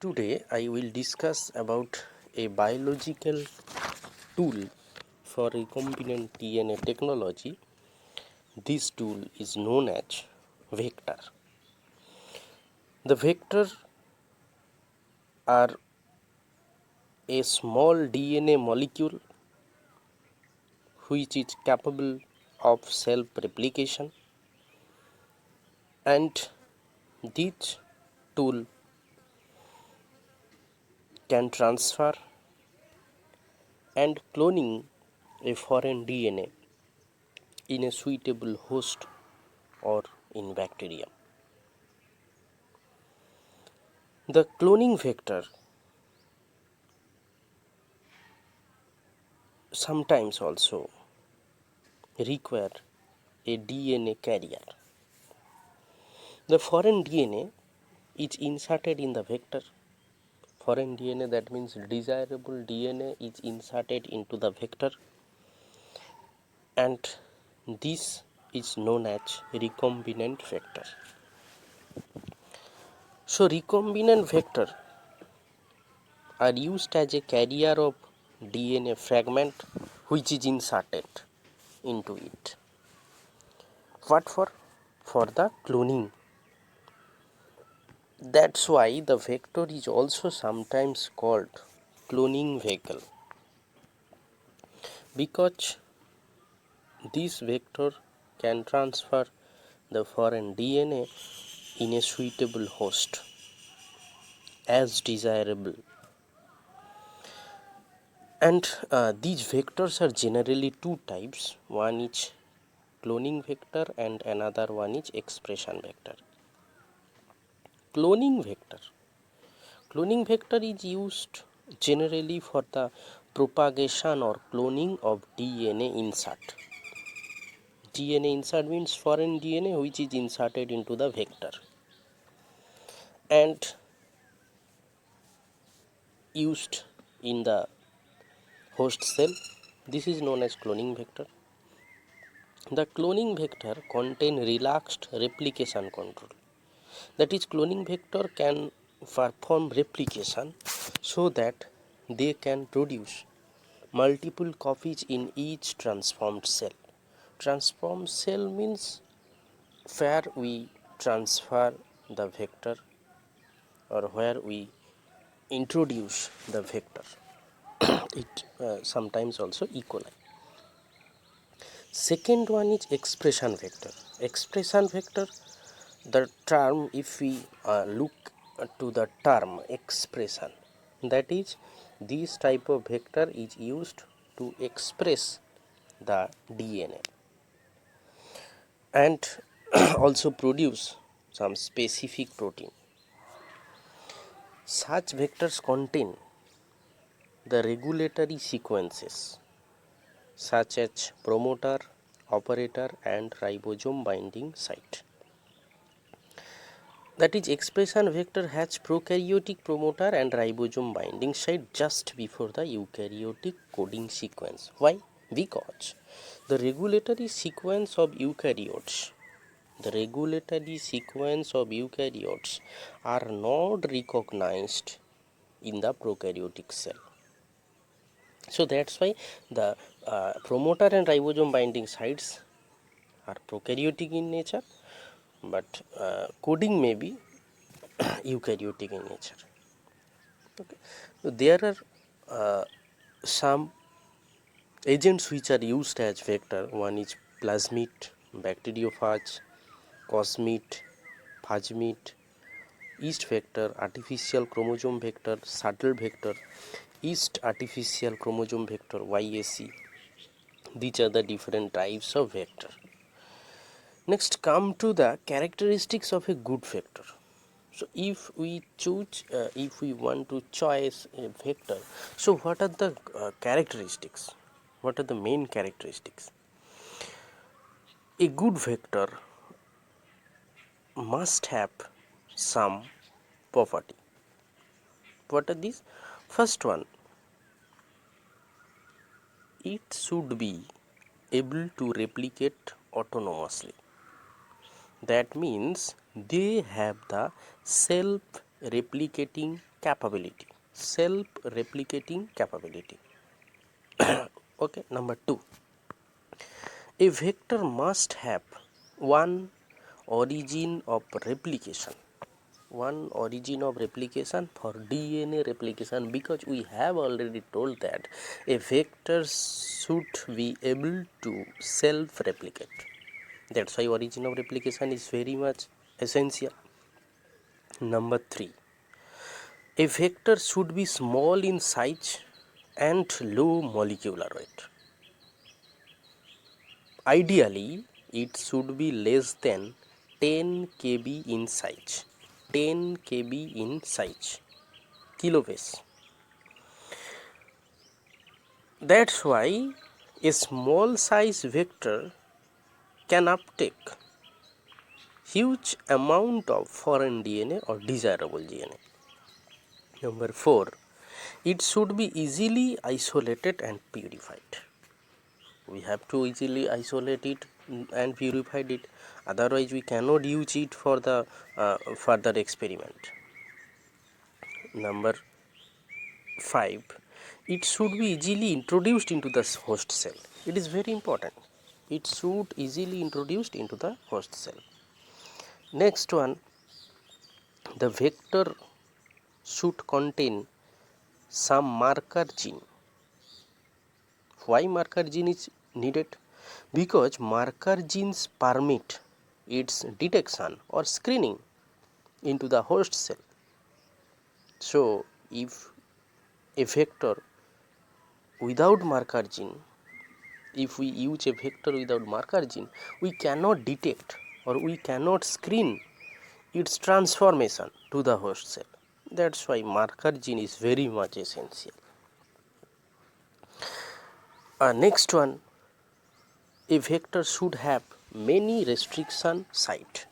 Today I will discuss about a biological tool for recombinant DNA technology. This tool is known as vector. The vector are a small DNA molecule which is capable of self-replication, and this tool can transfer and cloning a foreign DNA in a suitable host or in bacteria. The cloning vector sometimes also require a DNA carrier. The foreign DNA is inserted in the vector. Foreign DNA, that means desirable DNA, is inserted into the vector, and this is known as recombinant vector. So recombinant vector are used as a carrier of DNA fragment which is inserted into it. What for? For the cloning. That's why the vector is also sometimes called cloning vehicle, because this vector can transfer the foreign DNA in a suitable host as desirable. And these vectors are generally two types. One is cloning vector and another one is expression vector. Cloning vector. Cloning vector is used generally for the propagation or cloning of DNA insert. DNA insert means foreign DNA which is inserted into the vector and used in the host cell. This is known as cloning vector. The cloning vector contain relaxed replication control. That is, cloning vector can perform replication so that they can produce multiple copies in each transformed cell. Transformed cell means where we transfer the vector or where we introduce the vector. It sometimes also E. coli. Second one is expression vector. Expression vector, the term, if we look to the term expression, that is, this type of vector is used to express the DNA and also produce some specific protein. Such vectors contain the regulatory sequences such as promoter, operator and ribosome binding site. That is, expression vector has prokaryotic promoter and ribosome binding site just before the eukaryotic coding sequence. Why? Because the regulatory sequence of eukaryotes are not recognized in the prokaryotic cell. So that's why the promoter and ribosome binding sites are prokaryotic in nature, but coding may be eukaryotic in nature. Okay. So there are some agents which are used as vector. One is plasmid, bacteriophage, cosmid, phasmid, yeast vector, artificial chromosome vector, shuttle vector, yeast artificial chromosome vector, YAC. These are the different types of vector. Next, come to the characteristics of a good vector. So if we want to choose a vector, so what are the characteristics? What are the main characteristics? A good vector must have some property. What are these? First one, it should be able to replicate autonomously. That means they have the self-replicating capability, self-replicating capability. Okay, number 2, a vector must have one origin of replication, for DNA replication, because we have already told that a vector should be able to self-replicate. That's why origin of replication is very much essential. Number 3, a vector should be small in size and low molecular weight. Ideally, it should be less than 10 kb in size. 10 kb in size, kilobase. That's why a small size vector can uptake huge amount of foreign DNA or desirable DNA. Number 4, it should be easily isolated and purified. We have to easily isolate it and purify it, otherwise we cannot use it for the further experiment. Number 5, it should be easily introduced into the host cell. It is very important. It should easily introduced into the host cell. Next one, the vector should contain some marker gene. Why marker gene is needed? Because marker genes permit its detection or screening into the host cell. So if a vector without marker gene, if we use a vector without marker gene, we cannot detect or we cannot screen its transformation to the host cell. That's why marker gene is very much essential. Next one, a vector should have many restriction site.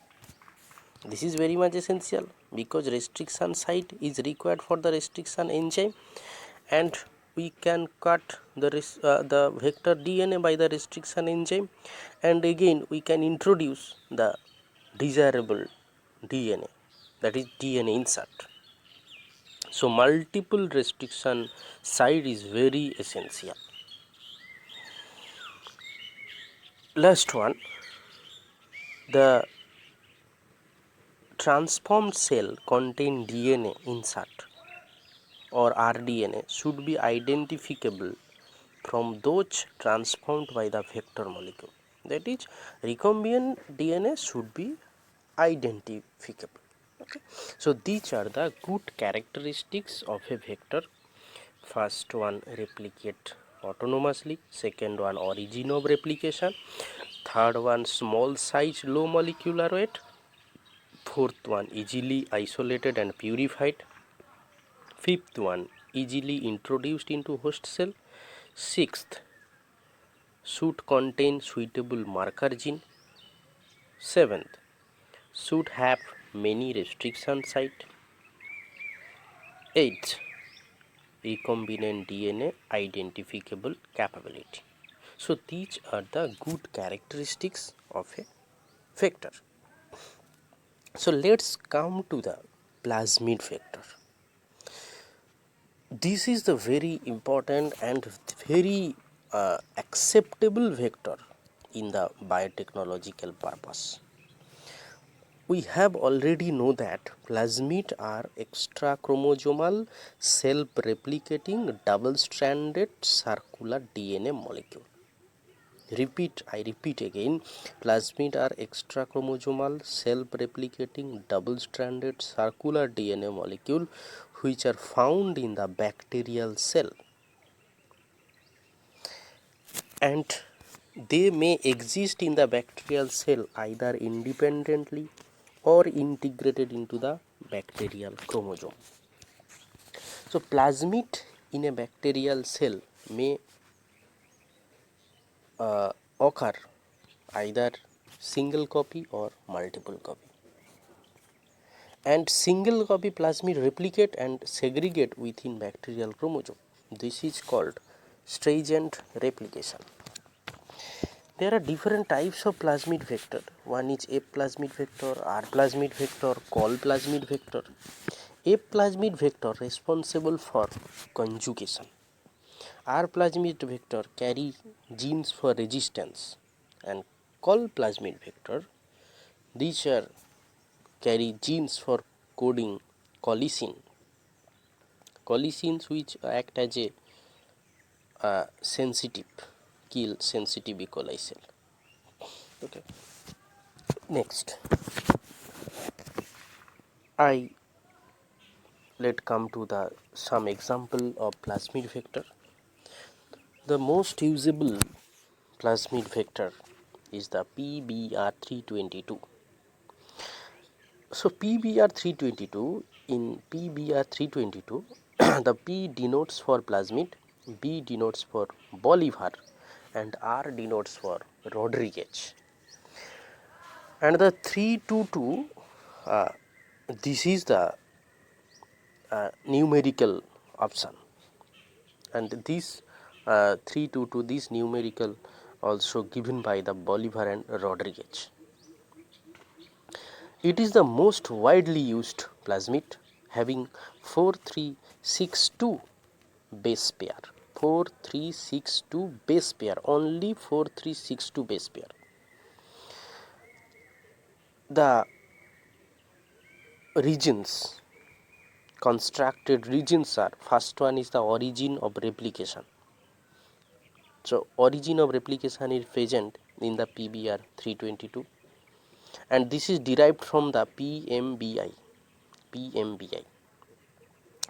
This is very much essential because restriction site is required for the restriction enzyme, and we can cut the vector DNA by the restriction enzyme, and again we can introduce the desirable DNA, that is DNA insert. So multiple restriction site is very essential. Last one, the transformed cell contain DNA insert or rDNA should be identifiable from those transformed by the vector molecule. That is, recombinant DNA should be identifiable. Okay. So these are the good characteristics of a vector. First one, replicate autonomously. Second one, origin of replication. Third one, small size, low molecular weight. Fourth one, easily isolated and purified. Fifth one, easily introduced into host cell. Sixth, should contain suitable marker gene. Seventh, should have many restriction site. Eighth, recombinant DNA identifiable capability. So these are the good characteristics of a vector. So let's come to the plasmid vector. This is the very important and very acceptable vector in the biotechnological purpose. We have already know that plasmid are extra chromosomal self-replicating double-stranded circular DNA molecule. I repeat again, plasmid are extra chromosomal self-replicating double-stranded circular DNA molecule which are found in the bacterial cell, and they may exist in the bacterial cell either independently or integrated into the bacterial chromosome. So plasmid in a bacterial cell may occur either single copy or multiple copy, and single copy plasmid replicate and segregate within bacterial chromosome. This is called stringent replication. There are different types of plasmid vector. One is F plasmid vector, R plasmid vector, col plasmid vector. A plasmid vector responsible for conjugation. R plasmid vector carry genes for resistance, and col plasmid vector, these are carry genes for coding collicin. Collicins which act as a sensitive, kill sensitive E. coli cell. Okay. Next, let come to the some example of plasmid vector. The most usable plasmid vector is the pBR322. So pBR322, in pBR322 the P denotes for plasmid, B denotes for Bolivar, and R denotes for Rodriguez. And the 322, this is the numerical option, and this 322, this numerical also given by the Bolivar and Rodriguez. It is the most widely used plasmid, having 4362 base pair. 4362 base pair, only 4362 base pair. The regions, constructed regions are, first one is the origin of replication. So origin of replication is present in the pBR322, and this is derived from the PMBI.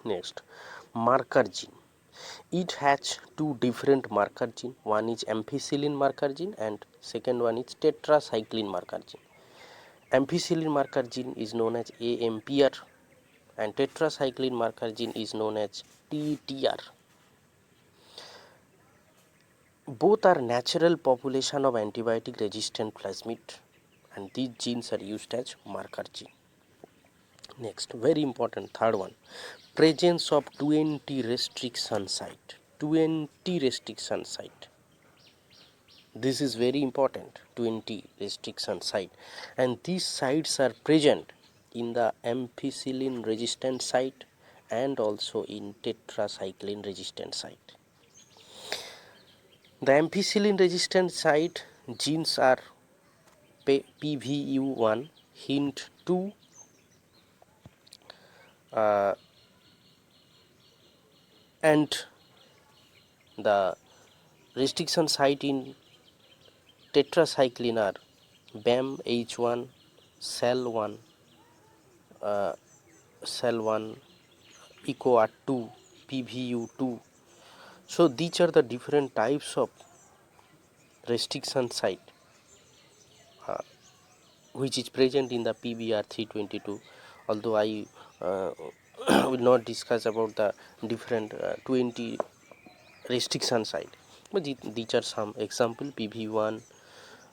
Next, marker gene. It has two different marker gene. One is ampicillin marker gene and second one is tetracycline marker gene. Ampicillin marker gene is known as AMPR and tetracycline marker gene is known as TTR. Both are natural population of antibiotic resistant plasmid, and these genes are used as marker gene. Next, very important, third one, presence of 20 restriction site. 20 restriction site. This is very important, 20 restriction site, and these sites are present in the ampicillin resistant site and also in tetracycline resistant site. The ampicillin resistant site genes are PVU1, HINT2, and the restriction site in tetracycline are BAM H1, cell1, EcoR2, PVU2. So these are the different types of restriction site which is present in the pBR322. Although I will not discuss about the different 20 restriction site, but these are some example: PV1,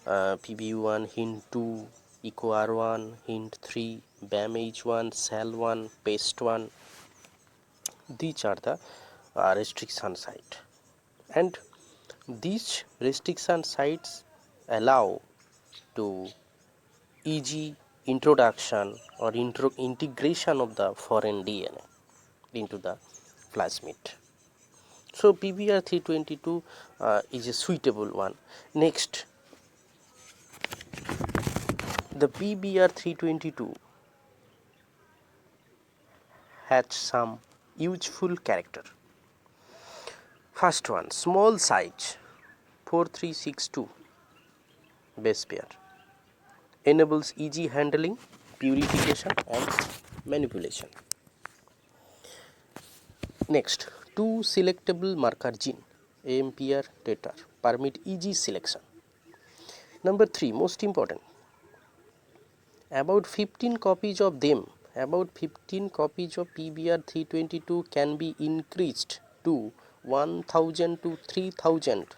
HINT2, EcoR1, HINT3, BAMH1, cell1, PEST1. These are the restriction site, and these restriction sites allow to easy introduction or integration of the foreign DNA into the plasmid. So pBR322 is a suitable one. Next, the pBR322 has some useful character. First one, small size, 4362 base pair, enables easy handling, purification and manipulation. Next, two selectable marker gene, AMPR, TTR, permit easy selection. Number 3, most important, about 15 copies of them, about 15 copies of pBR322 can be increased to 1000 to 3000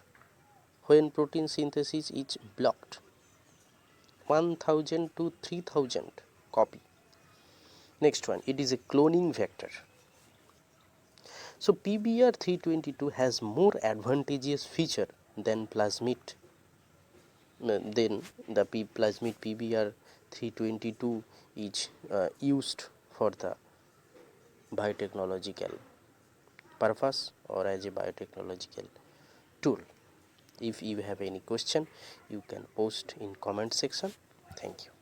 when protein synthesis is blocked. 1000 to 3000 copy. Next one, it is a cloning vector. So pBR322 has more advantageous feature than plasmid, then the plasmid pBR322 is used for the biotechnological purpose or as a biotechnological tool. If you have any question, you can post in comment section. Thank you.